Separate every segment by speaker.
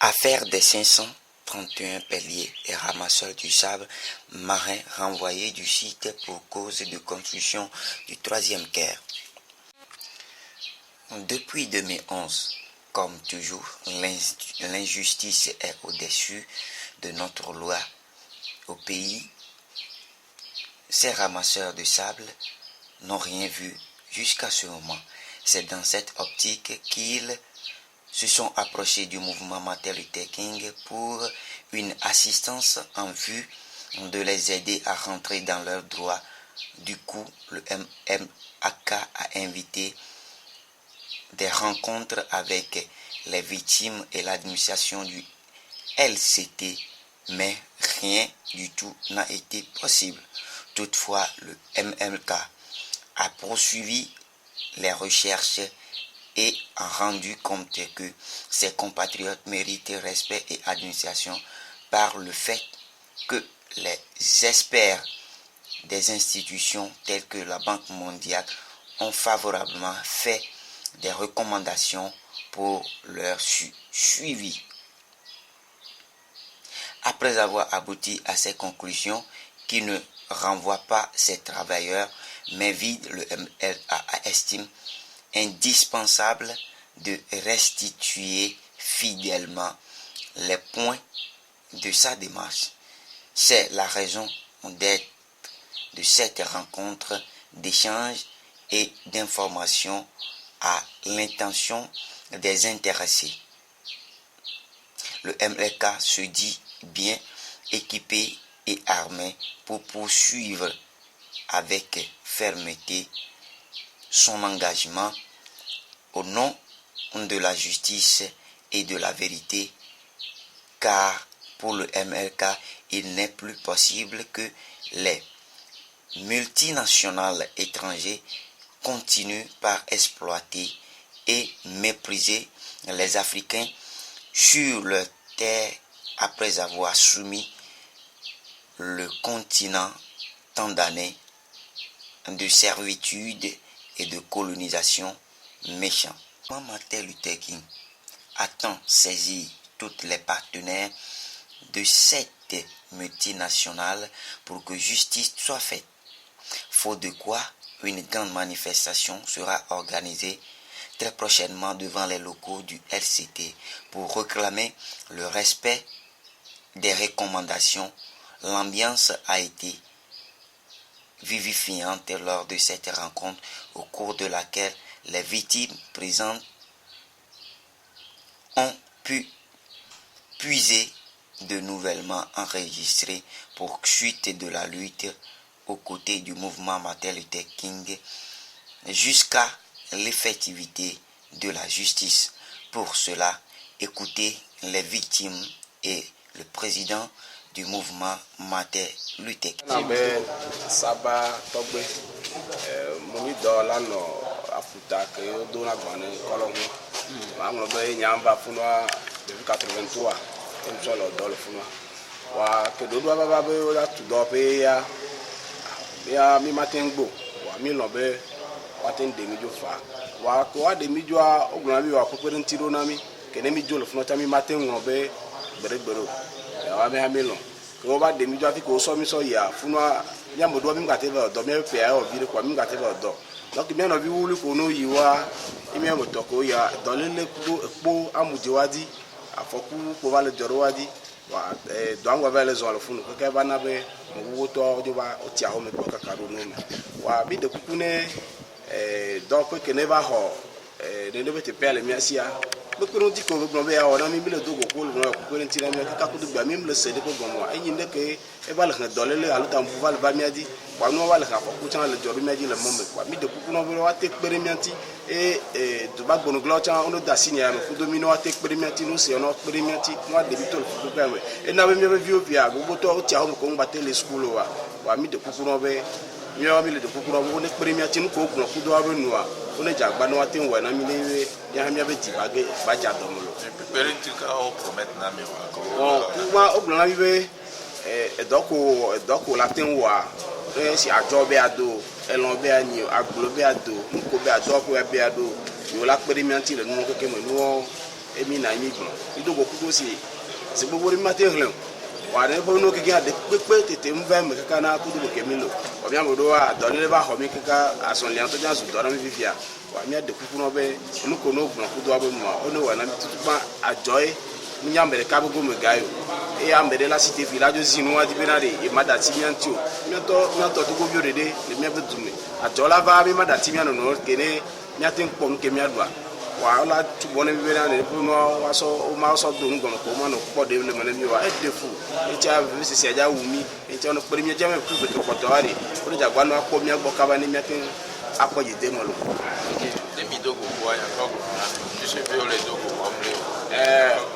Speaker 1: Affaire des 531 peliers et ramasseurs du sable marin renvoyés du site pour cause de construction du troisième quai. Depuis 2011, comme toujours, l'injustice est au-dessus de notre loi au pays. Ces ramasseurs de sable n'ont rien vu jusqu'à ce moment. C'est dans cette optique qu'ils se sont approchés du mouvement Martin Luther King pour une assistance en vue de les aider à rentrer dans leurs droits. Du coup, le MMAK a invité des rencontres avec les victimes et l'administration du LCT, mais rien du tout n'a été possible. Toutefois, le MMK a poursuivi les recherches et a rendu compte que ses compatriotes méritent respect et administration par le fait que les experts des institutions telles que la Banque mondiale ont favorablement fait des recommandations pour leur suivi. Après avoir abouti à ces conclusions qui ne renvoient pas ces travailleurs mais vident, le MLA estime indispensable de restituer fidèlement les points de sa démarche. C'est la raison d'être de cette rencontre d'échange et d'information à l'intention des intéressés. Le MLK se dit bien équipé et armé pour poursuivre avec fermeté son engagement au nom de la justice et de la vérité, car pour le MLK, il n'est plus possible que les multinationales étrangères continuent par exploiter et mépriser les Africains sur leur terre après avoir soumis le continent tant d'années de servitude et de colonisation méchante. Martin Luther King attend saisir tous les partenaires de cette multinationale pour que justice soit faite. Faute de quoi, une grande manifestation sera organisée très prochainement devant les locaux du LCT pour réclamer le respect des recommandations. L'ambiance a été vivifiante lors de cette rencontre au cours de laquelle les victimes présentes ont pu puiser de nouvellement enregistrés pour suite de la lutte aux côtés du mouvement Martin Luther King jusqu'à l'effectivité de la justice. Pour cela, écoutez les victimes et le président du mouvement Martin Luther King.
Speaker 2: Ya mi matengo wa mi lobe waten de mi jofa wa ko wa de mi joa ogun abi wa ko pere ntiro na mi kene mi jo lo fun ta mi matengo be gbere ya wa mi ha mi lo ko ba de mi joa ti ko so mi so ya funwa ya mo do mi ngate be odo mi pe ya o bi ko mi ngate be odo donc mi no bi wulu ko no yi wa imi mo to ko ya do le po amuje wadi afoku ko va le joro wadi wa doangwa vele zo alofunu ke bana be mo to joba o tia ho me ko kakaro no me wa bi de kukune donc que ne va ho de ne bete pele mi asia be ko ndi ko gbo be ya o na mi le dogo ko lo ko ren tira mi ka ko dugba mi le sede ko gbo ayi nde ke e ba le dole le alu tam val ba mi adi wa no wa le ka ko chan le joro mi adi le mombe wa mi de kukuno be wa te pere mi anti do ba gbono glo chan ono da sinia me fu domino wa te pere mi anti no se ono pere mi anti no de bitol fu ko me e na be mi be vi opia go to o tia ho ko ngba tele school wa mi de kukuno be mi wa mi le de kukuno bo ne pere mi anti no ko gbo ku do aro nu wa o ne jagba no wa te wa na mi le ya mi be ti ba ja do mo lo
Speaker 3: pere ti ka o promet na mi wa ko
Speaker 2: wa o gbo na mi be edoko la ten wa si ajo be ado elon be ani agbo be ado nko be ado ko be ado yo la pere mi anti le nu ko ke mo nu emi na mi gbɔn ido ko kuku si se gbogbo ni mate hlem wa ne bo no keke ade pepe tete mva me kaka na kudu ko kemi lo o mi amodo wa do ne ba ho mi kaka ason lian to jan su do na mi fifia wa mi ade kuku no be nu ko no gbɔn kudu abo mo o ne wa na tutuba ajoy mi nyambere ka bogo me gayo e ambere la cité village zinu wa di benade e madati mi antio mi to to go biorede le mi abetume ajola va mi madati mi no kene mi atin pom ke mi adwa wa la tubone bi benade bu no wa so o ma so do ngon ko ma no po de le mane mi wa e defu e cha vi se aja wumi e cha no premier jame ku be ko to ari o ja gwa no akpo mi agbo kaba ni mi atin apoje de mo lo
Speaker 3: demi dogo kwa ya ko je sais pas les dogo comme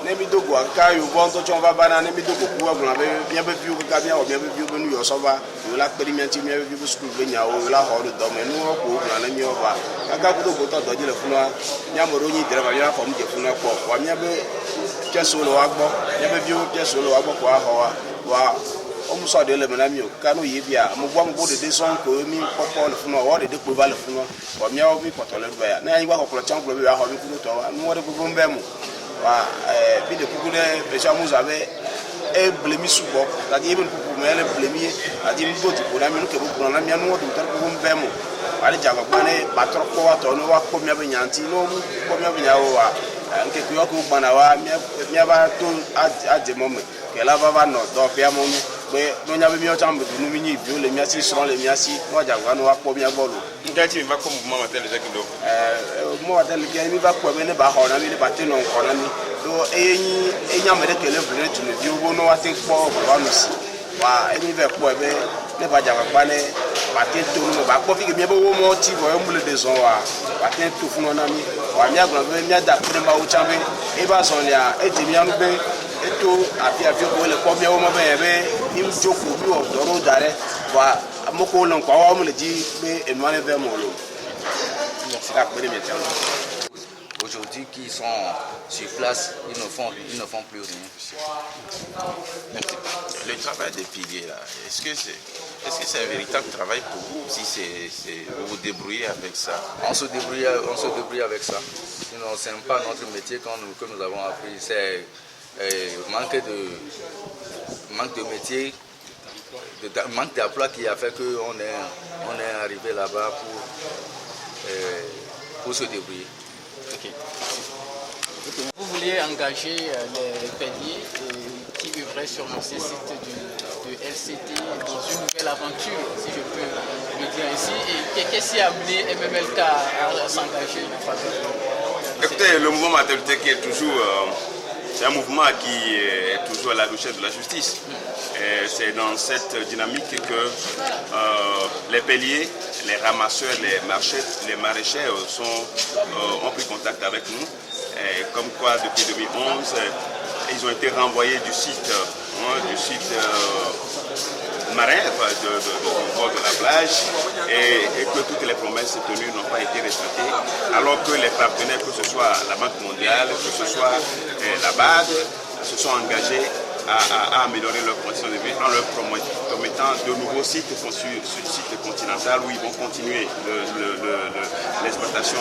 Speaker 2: nemi dogo aka yo bon to chon va bana nemi dogo ku aguna be bien be biu ka bien o bien be biu be nu yo so va yo la experiment mi be biu school be nya o la ho do me nu ko na na mi o va aka ku dogo to doji le funwa nya mo ro ni dere ba ya ko mu je funwa ko wa mi be ke so lo wa gbo nya be biu ke so lo wa gbo ko a ho wa o mu so de le me na mi o ka no ye bia mo gbo mo bo de son ko mi popo le funwa o de ko va le funwa wa mi o bi ko to le do ya na yi wa ko lo chan ko be ya ho bi ku to wa nu wo de ko mbe mu wa bi de kuku de pesa mu zabe e blemi subo da di ben kuku mele blemi da di mbo ti ko na mi no ke bu na mi anu wo tar kuku mbemo ali jago bane batro ko wa to no wa ko mi abanyanti no mu ko mi abanyawo wa nke ku yo ko gbana wa mi aba to ade momme ke la va no do pia mo be no nya be mi o chambe du mi ni bi o le mi asi so le mi asi no jago no wa ko mi agbolu
Speaker 3: ngati mi va ko mouvement matel de kido
Speaker 2: mo matel ke mi va ko be ne ba ho na mi le batino ko na mi do enya mere ke le vre tu ne bi o no wa tin po ko wa no si wa emi ve ko be ne ba jago pa ne ba tin to no ba ko fi ke mi be wo mo ti bo e mu le de zon wa ba tin to fun na mi wa mi agbon be mi ada pre ma o chambe e ba son lia e ti mi anu be eto afia ko le ko mi o mo be be im joko bi o doro dare wa moko lon kwa wa mo le di be enwane ve mo lo c'est la première métier.
Speaker 4: Aujourd'hui qui sont sur place, ils ne font plus rien.
Speaker 3: Le travail des piliers là, est-ce que c'est un véritable travail pour vous, si vous vous débrouillez avec ça?
Speaker 4: On se débrouille avec ça. Sinon, ce n'est pas notre métier que nous avons appris. C'est manque de métier, manque d'emploi qui a fait qu'on est arrivé là-bas pour se débrouiller.
Speaker 5: Okay. Vous vouliez engager les paliers qui œuvraient sur le site de LCT dans une nouvelle aventure, si je peux le dire ainsi. Et qu'est-ce qui a amené MMLK à s'engager une fois que...
Speaker 6: Écoutez, le mouvement Maternité qui est toujours... c'est un mouvement qui est toujours à la recherche de la justice. C'est dans cette dynamique que les paliers, les ramasseurs, les maraîchers ont pris contact avec nous. Et comme quoi, depuis 2011, ils ont été renvoyés du site marin, du bord de la plage, et que toutes les promesses tenues n'ont pas été respectées, alors que les partenaires, que ce soit la Banque mondiale, que ce soit la BAD, se sont engagés à améliorer leur condition de vie en leur promettant de nouveaux sites sur le site continental où ils vont continuer l'exploitation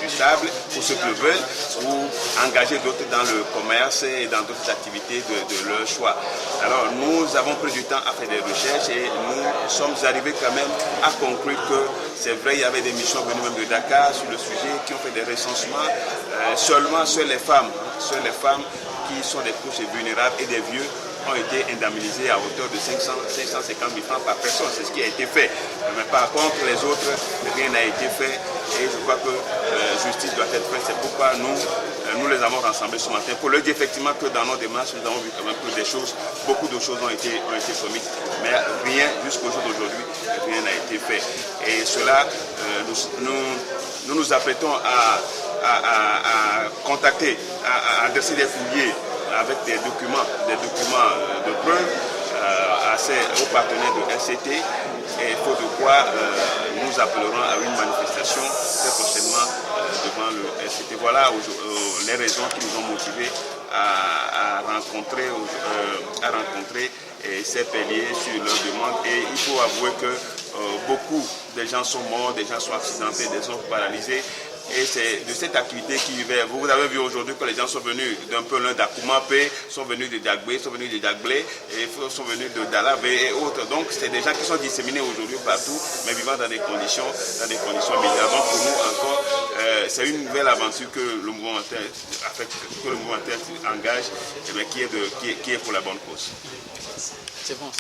Speaker 6: du sable pour ceux qui le veulent, ou engager d'autres dans le commerce et dans d'autres activités de leur choix. Alors nous avons pris du temps à faire des recherches et nous sommes arrivés quand même à conclure que c'est vrai, il y avait des missions venues même de Dakar sur le sujet qui ont fait des recensements. Seules les femmes qui sont des couches vulnérables et des vieux ont été indemnisés à hauteur de 550 000 francs par personne. C'est ce qui a été fait. Mais par contre, les autres, rien n'a été fait. Et je crois que justice doit être faite. C'est pourquoi nous les avons rassemblés ce matin pour leur dire effectivement que dans nos démarches, nous avons vu quand même que des choses, beaucoup de choses ont été promises. Mais rien, jusqu'au jour d'aujourd'hui, rien n'a été fait. Et cela, nous nous apprêtons à contacter, à adresser des courriers avec des documents de preuve aux partenaires de LCT, et faute de quoi nous appellerons à une manifestation très prochainement devant le LCT. Voilà les raisons qui nous ont motivés à rencontrer ces paliers sur leur demande. Et il faut avouer que beaucoup de gens sont morts, des gens sont accidentés, des gens sont paralysés Et c'est de cette activité qui vivait. Vous avez vu aujourd'hui que les gens sont venus d'un peu loin d'Akoumapé, sont venus de Dagbé, sont venus de Dagblé, et sont venus de Dalabé et autres. Donc c'est des gens qui sont disséminés aujourd'hui partout, mais vivant dans des conditions misères. Donc pour nous encore, c'est une nouvelle aventure que le mouvement Inter engage, et bien, qui est pour la bonne cause.
Speaker 5: C'est bon.